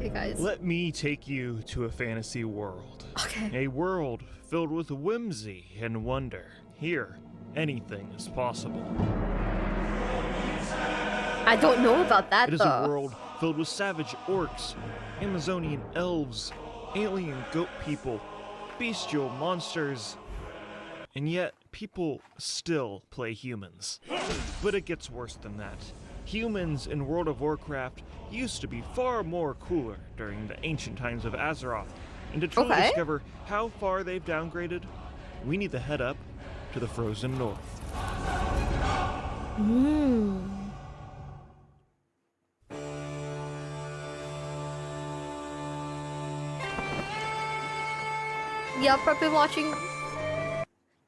Hey guys. Let me take you to a fantasy world. Okay. A world filled with whimsy and wonder. Here, anything is possible. I don't know about that It is though. a world filled with savage orcs, Amazonian elves, alien goat people, bestial monsters, and yet people still play humans. But it gets worse than that. Humans in World of Warcraft used to be far more cooler during the ancient times of Azeroth, and to truly discover how far they've downgraded, we need to head up to the frozen north. Yep, I've been watching.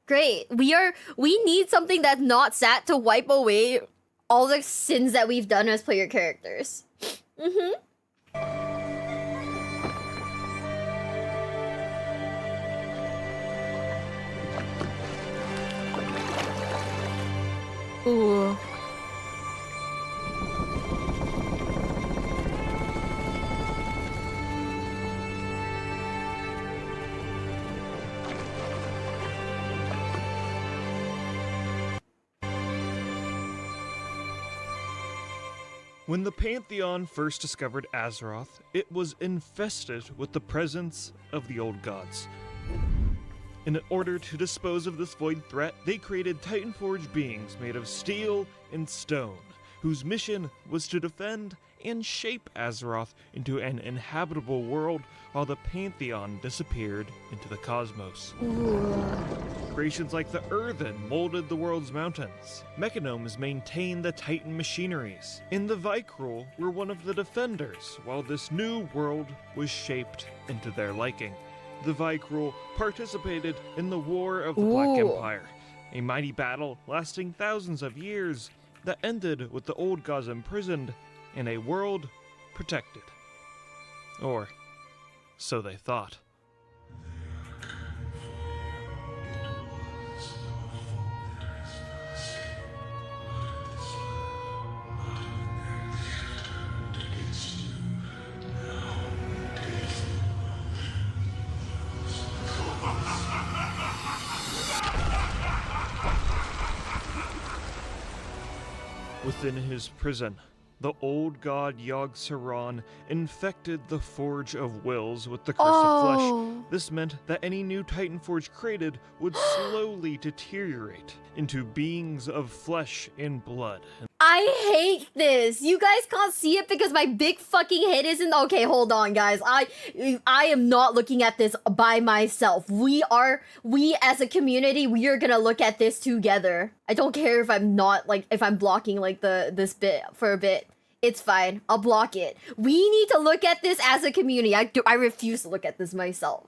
Great. We need something that's not sad to wipe away all the sins that we've done as player characters. Ooh. When the Pantheon first discovered Azeroth, it was infested with the presence of the old gods. In order to dispose of this void threat, they created Titanforge beings made of steel and stone, whose mission was to defend and shape Azeroth into an inhabitable world while the Pantheon disappeared into the cosmos. Creations like the Earthen molded the world's mountains. Mechanomes maintained the Titan machineries. And the Vikru were one of the defenders, while this new world was shaped into their liking. The Vikru participated in the War of the Black Empire, a mighty battle lasting thousands of years that ended with the old gods imprisoned and a world protected. Or so they thought. Within his prison, the old god Yogg-Saron infected the Forge of Wills with the curse of flesh. This meant that any new Titanforge created would slowly deteriorate into beings of flesh and blood. I hate this. You guys can't see it because my big fucking head isn't. Okay, hold on, guys. I am not looking at this by myself. We as a community, we are gonna look at this together. I don't care if I'm not if I'm blocking this bit for a bit. It's fine. I'll block it. We need to look at this as a community. I refuse to look at this myself.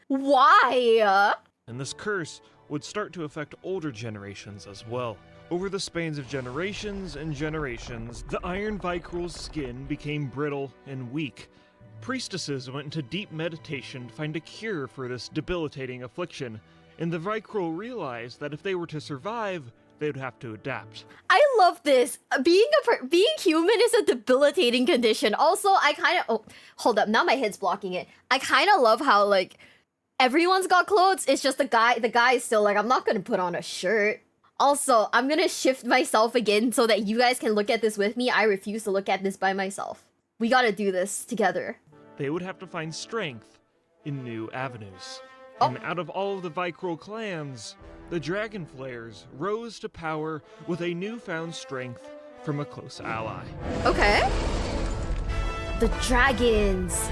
Why? And this curse would start to affect older generations as well. Over the spans of generations and generations, the Iron Vikru's skin became brittle and weak. Priestesses went into deep meditation to find a cure for this debilitating affliction, and the Vikru realized that if they were to survive, they would have to adapt. I love this. Being human is a debilitating condition. Also, I kind of hold up. Now my head's blocking it. I kind of love how everyone's got clothes. It's just the guy is still I'm not gonna put on a shirt. Also, I'm gonna shift myself again so that you guys can look at this with me. I refuse to look at this by myself. We gotta do this together. They would have to find strength in new avenues. And out of all of the Vikru clans, the Dragonflayers rose to power with a newfound strength from a close ally. Okay. The dragons.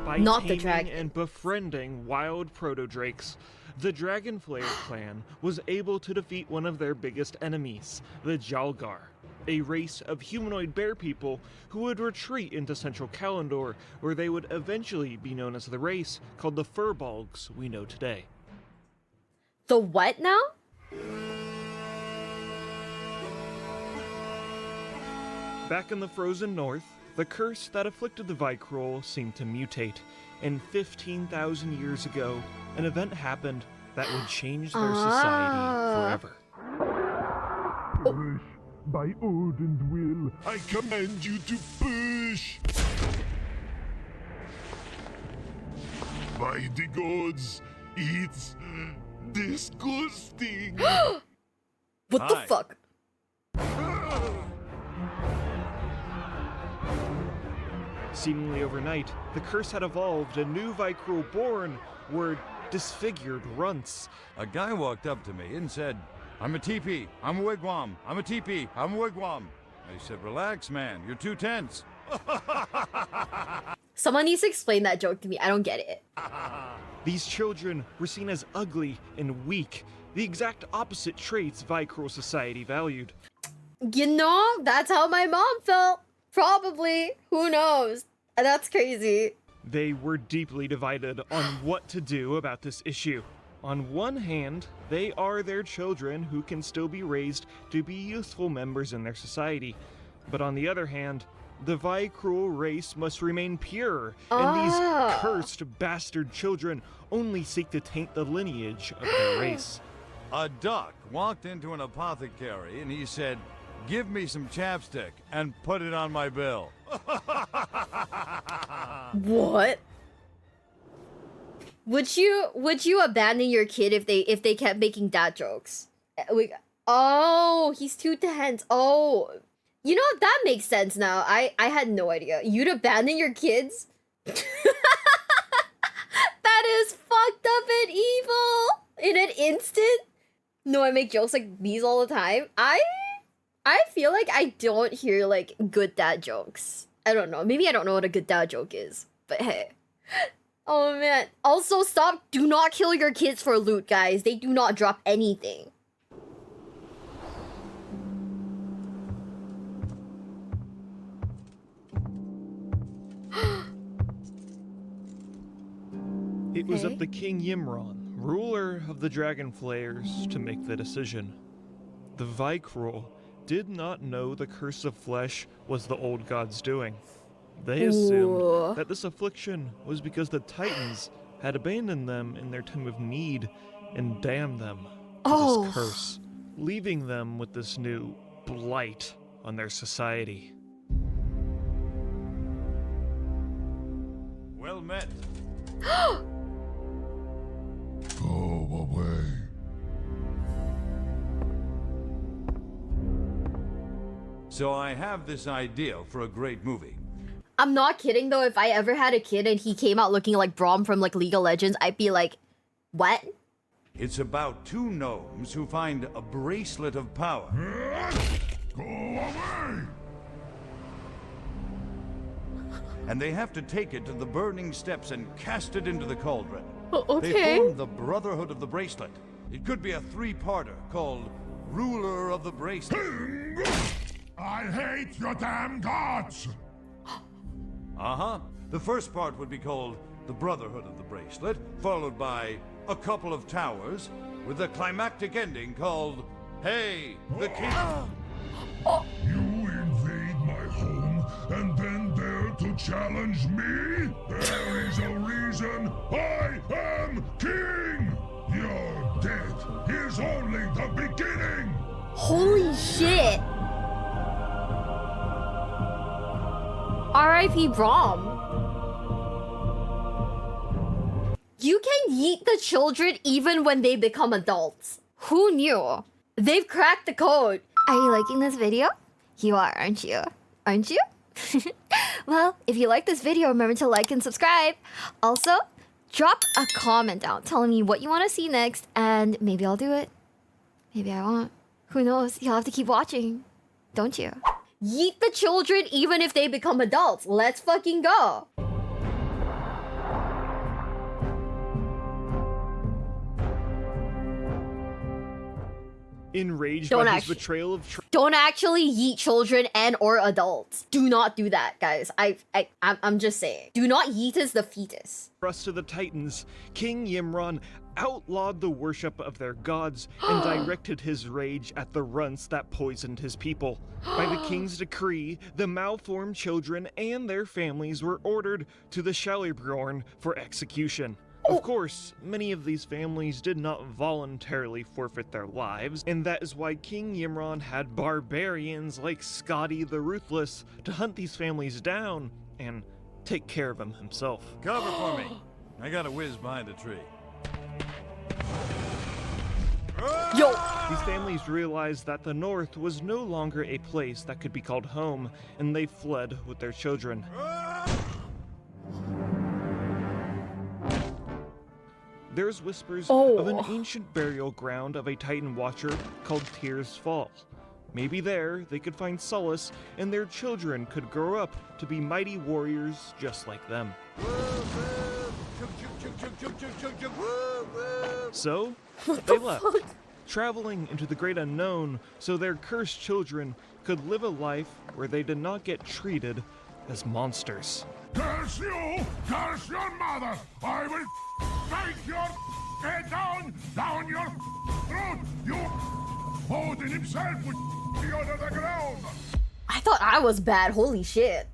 By Not the taming dragon. and befriending wild proto-drakes, the Dragonflayer clan was able to defeat one of their biggest enemies, the Jalgar, a race of humanoid bear people who would retreat into Central Kalimdor, where they would eventually be known as the race called the Furbolgs we know today. The what now? Back in the frozen north, the curse that afflicted the Vikru seemed to mutate, and 15,000 years ago, an event happened that would change their society forever. Push. By Odin's will, I command you to push. By the gods, it's disgusting. What the fuck? Seemingly overnight, the curse had evolved and new Vikru born were disfigured runts. A guy walked up to me and said, "I'm a teepee, I'm a wigwam, I'm a teepee, I'm a wigwam." I said, "Relax, man, you're too tense." Someone needs to explain that joke to me. I don't get it. These children were seen as ugly and weak, the exact opposite traits Vikru society valued. You know, that's how my mom felt. Probably. Who knows? That's crazy. They were deeply divided on what to do about this issue. On one hand, they are their children who can still be raised to be useful members in their society. But on the other hand, the Vikru race must remain pure, and these cursed bastard children only seek to taint the lineage of their race. A duck walked into an apothecary and he said, "Give me some chapstick and put it on my bill." What? Would you abandon your kid if they kept making dad jokes? Oh, he's too tense. Oh, you know, that makes sense now. I had no idea. You'd abandon your kids? That is fucked up and evil in an instant. No, I make jokes like these all the time. I feel like I don't hear like good dad jokes. I don't know. Maybe I don't know what a good dad joke is. But hey. Oh man. Also, do not kill your kids for loot, guys. They do not drop anything. It was up to King Yimron, ruler of the Dragon Flayers, to make the decision. The Vikru did not know the curse of flesh was the old god's doing. They assumed that this affliction was because the Titans had abandoned them in their time of need and damned them to this curse, leaving them with this new blight on their society. Well met. Go away. So I have this idea for a great movie. I'm not kidding though. If I ever had a kid and he came out looking like Braum from like League of Legends, I'd be like, what? It's about two gnomes who find a bracelet of power. Go away. And they have to take it to the burning steps and cast it into the cauldron. Okay. They form the Brotherhood of the Bracelet. It could be a three-parter called Ruler of the Bracelet. I hate your damn gods. Uh-huh. The first part would be called the Brotherhood of the Bracelet, followed by a couple of towers, with a climactic ending called Hey, the King. You invade my home and then dare to challenge me? There is a reason I am king. Your death is only the beginning. Holy shit. R.I.P. Braum. You can yeet the children even when they become adults. Who knew? They've cracked the code. Are you liking this video? You are, aren't you? Aren't you? Well, if you like this video, remember to like and subscribe. Also, drop a comment down telling me what you want to see next, and maybe I'll do it. Maybe I won't. Who knows? You'll have to keep watching. Don't you? Yeet the children even if they become adults. Let's fucking go. Enraged by his betrayal of don't actually yeet children and or adults. Do not do that, guys. I'm just saying. Do not yeet as the fetus. trust of the Titans, King Yimron outlawed the worship of their gods and directed his rage at the runts that poisoned his people. By the king's decree, the malformed children and their families were ordered to the Shallybjorn for execution. Of course, many of these families did not voluntarily forfeit their lives, and that is why King Yimron had barbarians like Scotty the Ruthless to hunt these families down and take care of them himself. Cover for me. I got a whiz behind a tree. Yo! These families realized that the North was no longer a place that could be called home, and they fled with their children. There's whispers of an ancient burial ground of a Titan Watcher called Tears Fall. Maybe there they could find solace, and their children could grow up to be mighty warriors just like them. So, they left, traveling into the great unknown so their cursed children could live a life where they did not get treated as monsters. Curse you! Curse your mother! I will take your head down your throat! You Odin himself would be under the ground! I thought I was bad, holy shit.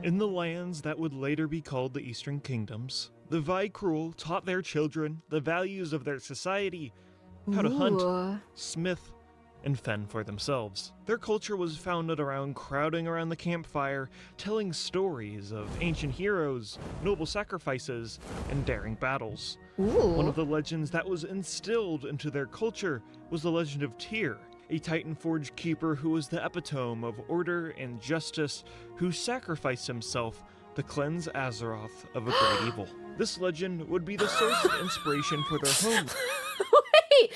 In the lands that would later be called the Eastern Kingdoms, the Vikru taught their children the values of their society, how to hunt, smith, and fend for themselves. Their culture was founded around crowding around the campfire, telling stories of ancient heroes, noble sacrifices, and daring battles. One of the legends that was instilled into their culture was the legend of Tyr, a Titan Forge keeper who was the epitome of order and justice, who sacrificed himself to cleanse Azeroth of a great evil. This legend would be the source of inspiration for their home. Wait,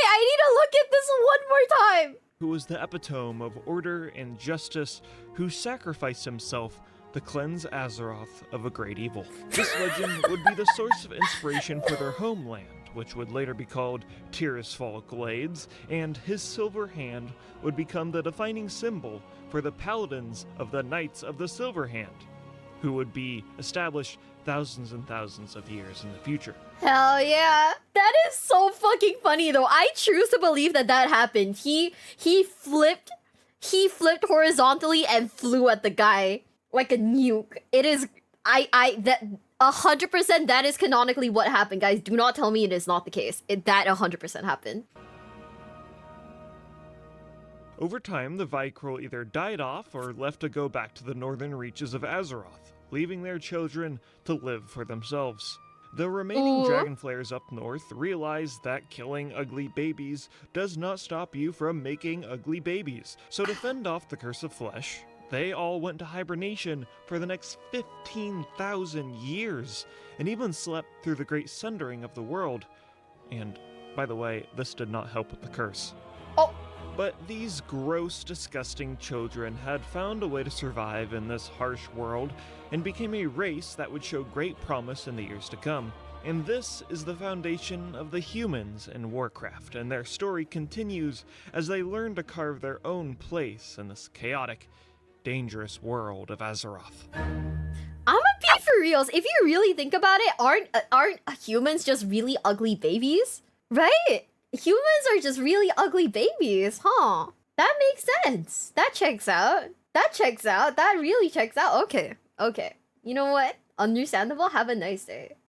I need to look at this one more time. Who was the epitome of order and justice, who sacrificed himself to cleanse Azeroth of a great evil. This legend would be the source of inspiration for their homeland, which would later be called Tirisfal Glades, and his silver hand would become the defining symbol for the paladins of the Knights of the Silver Hand, who would be established thousands and thousands of years in the future. Hell yeah. That is so fucking funny though. I choose to believe that that happened. He flipped horizontally and flew at the guy like a nuke. It is that 100% that is canonically what happened, guys. Do not tell me it is not the case. That 100% happened. Over time, the Vikru either died off or left to go back to the northern reaches of Azeroth, leaving their children to live for themselves. The remaining Dragonflayers up north realized that killing ugly babies does not stop you from making ugly babies, so to fend off the curse of flesh, they all went to hibernation for the next 15,000 years, and even slept through the great sundering of the world. And, by the way, this did not help with the curse. Oh. But these gross, disgusting children had found a way to survive in this harsh world, and became a race that would show great promise in the years to come. And this is the foundation of the humans in Warcraft, and their story continues as they learn to carve their own place in this chaotic, dangerous world of Azeroth. I'ma be for reals. If you really think about it, aren't humans just really ugly babies? Right? Humans are just really ugly babies, huh? That makes sense. That checks out. That checks out. That really checks out. Okay. You know what? Understandable. Have a nice day.